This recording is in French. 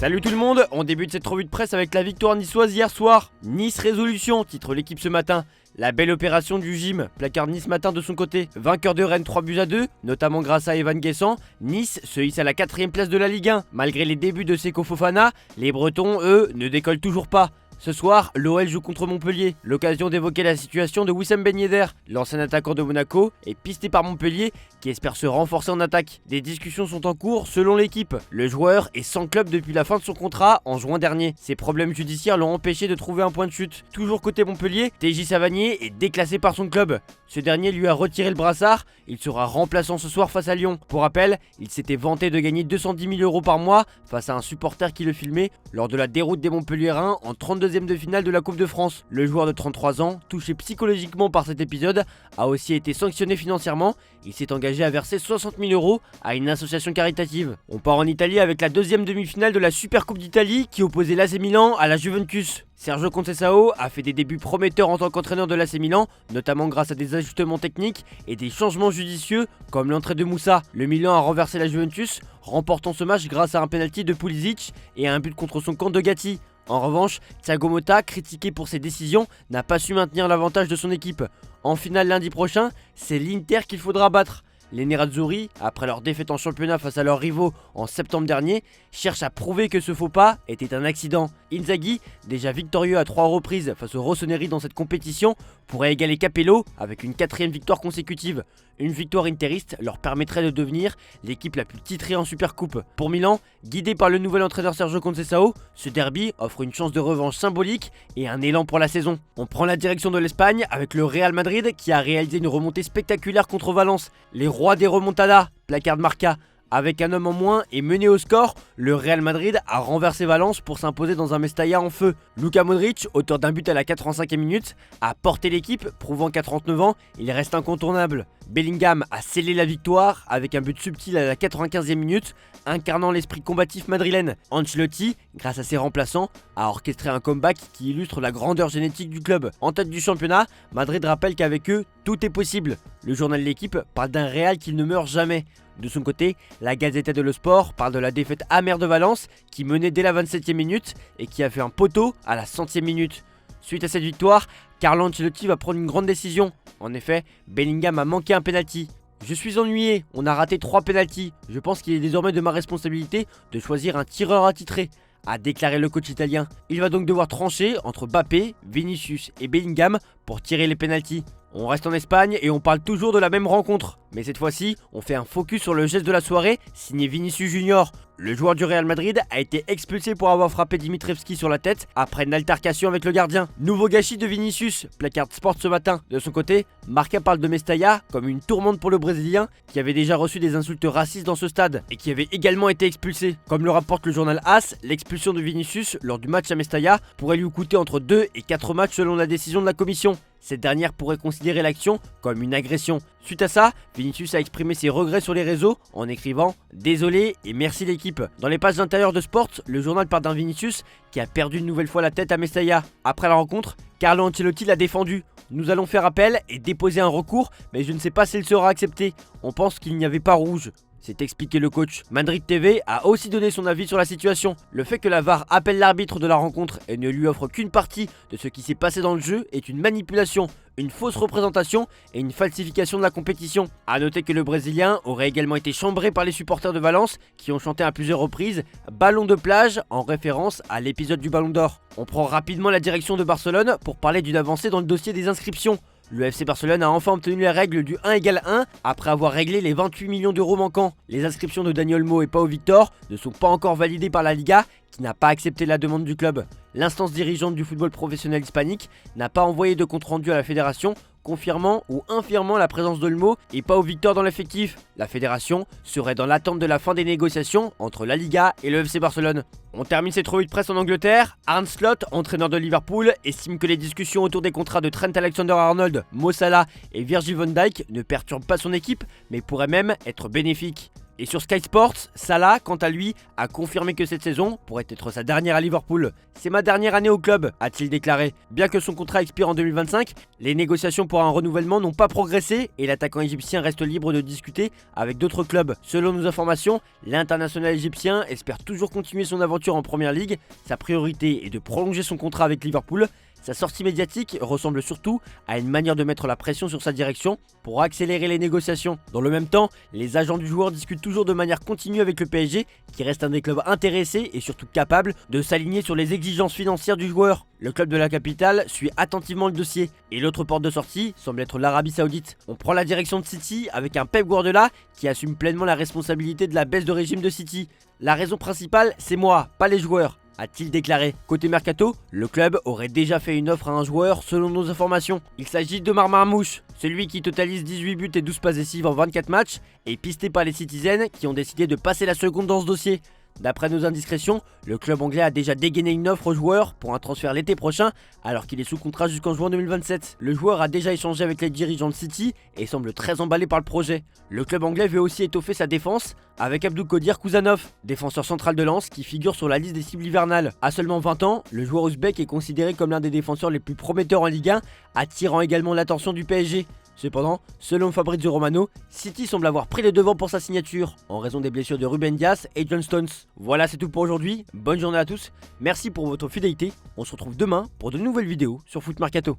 Salut tout le monde, on débute cette revue de presse avec la victoire niçoise hier soir. Nice résolution, titre l'équipe ce matin. La belle opération du gym, placarde Nice matin de son côté. Vainqueur de Rennes 3-2, notamment grâce à Evan Guessant, Nice se hisse à la 4ème place de la Ligue 1. Malgré les débuts de Seko Fofana, les Bretons, eux, ne décollent toujours pas. Ce soir, l'OL joue contre Montpellier. L'occasion d'évoquer la situation de Wissam Ben Yedder, l'ancien attaquant de Monaco, est pisté par Montpellier qui espère se renforcer en attaque. Des discussions sont en cours selon l'équipe. Le joueur est sans club depuis la fin de son contrat en juin dernier. Ses problèmes judiciaires l'ont empêché de trouver un point de chute. Toujours côté Montpellier, TJ Savanier est déclassé par son club. Ce dernier lui a retiré le brassard. Il sera remplaçant ce soir face à Lyon. Pour rappel, il s'était vanté de gagner 210 000 € par mois face à un supporter qui le filmait lors de la déroute des Montpelliérains en 32e de finale de la Coupe de France. Le joueur de 33 ans, touché psychologiquement par cet épisode, a aussi été sanctionné financièrement. Il s'est engagé à verser 60 000 € à une association caritative. On part en Italie avec la deuxième demi-finale de la Super Coupe d'Italie qui opposait l'AC Milan à la Juventus. Sergio Conceição a fait des débuts prometteurs en tant qu'entraîneur de l'AC Milan, notamment grâce à des ajustements techniques et des changements judicieux comme l'entrée de Moussa. Le Milan a renversé la Juventus, remportant ce match grâce à un penalty de Pulisic et à un but contre son camp de Gatti. En revanche, Thiago Motta, critiqué pour ses décisions, n'a pas su maintenir l'avantage de son équipe. En finale lundi prochain, c'est l'Inter qu'il faudra battre. Les Nerazzurri, après leur défaite en championnat face à leurs rivaux en septembre dernier, cherchent à prouver que ce faux pas était un accident. Inzaghi, déjà victorieux à 3 reprises face aux Rossoneri dans cette compétition, pourrait égaler Capello avec une 4ème victoire consécutive. Une victoire interiste leur permettrait de devenir l'équipe la plus titrée en Supercoupe. Pour Milan, guidé par le nouvel entraîneur Sergio Conceição, ce derby offre une chance de revanche symbolique et un élan pour la saison. On prend la direction de l'Espagne avec le Real Madrid qui a réalisé une remontée spectaculaire contre Valence. Les rois des remontadas, placarde Marca. Avec un homme en moins et mené au score, le Real Madrid a renversé Valence pour s'imposer dans un Mestalla en feu. Luka Modric, auteur d'un but à la 85e minute, a porté l'équipe, prouvant qu'à 39 ans, il reste incontournable. Bellingham a scellé la victoire avec un but subtil à la 95e minute, incarnant l'esprit combatif madrilène. Ancelotti, grâce à ses remplaçants, a orchestré un comeback qui illustre la grandeur génétique du club. En tête du championnat, Madrid rappelle qu'avec eux, tout est possible. Le journal de l'équipe parle d'un Real qui ne meurt jamais. De son côté, la Gazzetta dello Sport parle de la défaite amère de Valence qui menait dès la 27e minute et qui a fait un poteau à la 100e minute. Suite à cette victoire, Carlo Ancelotti va prendre une grande décision. En effet, Bellingham a manqué un penalty. Je suis ennuyé, on a raté 3 penaltys. Je pense qu'il est désormais de ma responsabilité de choisir un tireur attitré, a déclaré le coach italien. Il va donc devoir trancher entre Mbappé, Vinicius et Bellingham pour tirer les penaltys. On reste en Espagne et on parle toujours de la même rencontre. Mais cette fois-ci, on fait un focus sur le geste de la soirée, signé Vinicius Junior. Le joueur du Real Madrid a été expulsé pour avoir frappé Dimitrievski sur la tête après une altercation avec le gardien. Nouveau gâchis de Vinicius, placarde Sport ce matin. De son côté, Marca parle de Mestalla comme une tourmente pour le Brésilien qui avait déjà reçu des insultes racistes dans ce stade et qui avait également été expulsé. Comme le rapporte le journal AS, l'expulsion de Vinicius lors du match à Mestalla pourrait lui coûter entre 2 et 4 matchs selon la décision de la commission. Cette dernière pourrait considérer l'action comme une agression. Suite à ça, Vinicius a exprimé ses regrets sur les réseaux en écrivant « Désolé et merci l'équipe ». Dans les pages intérieures de Sport, le journal parle d'un Vinicius qui a perdu une nouvelle fois la tête à Mestalla. Après la rencontre, Carlo Ancelotti l'a défendu. Nous allons faire appel et déposer un recours, mais je ne sais pas s'il sera accepté. On pense qu'il n'y avait pas rouge. C'est expliqué le coach. Madrid TV a aussi donné son avis sur la situation. Le fait que la VAR appelle l'arbitre de la rencontre et ne lui offre qu'une partie de ce qui s'est passé dans le jeu est une manipulation, une fausse représentation et une falsification de la compétition. A noter que le Brésilien aurait également été chambré par les supporters de Valence qui ont chanté à plusieurs reprises « Ballon de plage » en référence à l'épisode du Ballon d'Or. On prend rapidement la direction de Barcelone pour parler d'une avancée dans le dossier des inscriptions. Le FC Barcelone a enfin obtenu la règle du 1 = 1 après avoir réglé les 28 millions d'euros manquants. Les inscriptions de Dani Olmo et Pau Victor ne sont pas encore validées par la Liga qui n'a pas accepté la demande du club. L'instance dirigeante du football professionnel hispanique n'a pas envoyé de compte rendu à la fédération confirmant ou infirmant la présence d'Olmo et Pau Victor dans l'effectif. La fédération serait dans l'attente de la fin des négociations entre la Liga et le FC Barcelone. On termine cette revue de presse en Angleterre. Arne Slot, entraîneur de Liverpool, estime que les discussions autour des contrats de Trent Alexander-Arnold, Mo Salah et Virgil van Dijk ne perturbent pas son équipe mais pourraient même être bénéfiques. Et sur Sky Sports, Salah, quant à lui, a confirmé que cette saison pourrait être sa dernière à Liverpool. C'est ma dernière année au club, a-t-il déclaré. Bien que son contrat expire en 2025, les négociations pour un renouvellement n'ont pas progressé et l'attaquant égyptien reste libre de discuter avec d'autres clubs. Selon nos informations, l'international égyptien espère toujours continuer son aventure en Première Ligue. Sa priorité est de prolonger son contrat avec Liverpool. Sa sortie médiatique ressemble surtout à une manière de mettre la pression sur sa direction pour accélérer les négociations. Dans le même temps, les agents du joueur discutent toujours de manière continue avec le PSG, qui reste un des clubs intéressés et surtout capable de s'aligner sur les exigences financières du joueur. Le club de la capitale suit attentivement le dossier et l'autre porte de sortie semble être l'Arabie Saoudite. On prend la direction de City avec un Pep Guardiola qui assume pleinement la responsabilité de la baisse de régime de City. La raison principale, c'est moi, pas les joueurs, a-t-il déclaré. Côté mercato, le club aurait déjà fait une offre à un joueur selon nos informations. Il s'agit de Marmouche, celui qui totalise 18 buts et 12 passes décisives en 24 matchs, et pisté par les Citizens qui ont décidé de passer la seconde dans ce dossier. D'après nos indiscrétions, le club anglais a déjà dégainé une offre au joueur pour un transfert l'été prochain alors qu'il est sous contrat jusqu'en juin 2027. Le joueur a déjà échangé avec les dirigeants de City et semble très emballé par le projet. Le club anglais veut aussi étoffer sa défense avec Abdulkadir Kuzanov, défenseur central de Lens qui figure sur la liste des cibles hivernales. À seulement 20 ans, le joueur ouzbek est considéré comme l'un des défenseurs les plus prometteurs en Ligue 1, attirant également l'attention du PSG. Cependant, selon Fabrizio Romano, City semble avoir pris les devants pour sa signature, en raison des blessures de Ruben Dias et John Stones. Voilà, c'est tout pour aujourd'hui, bonne journée à tous, merci pour votre fidélité, on se retrouve demain pour de nouvelles vidéos sur Foot Mercato.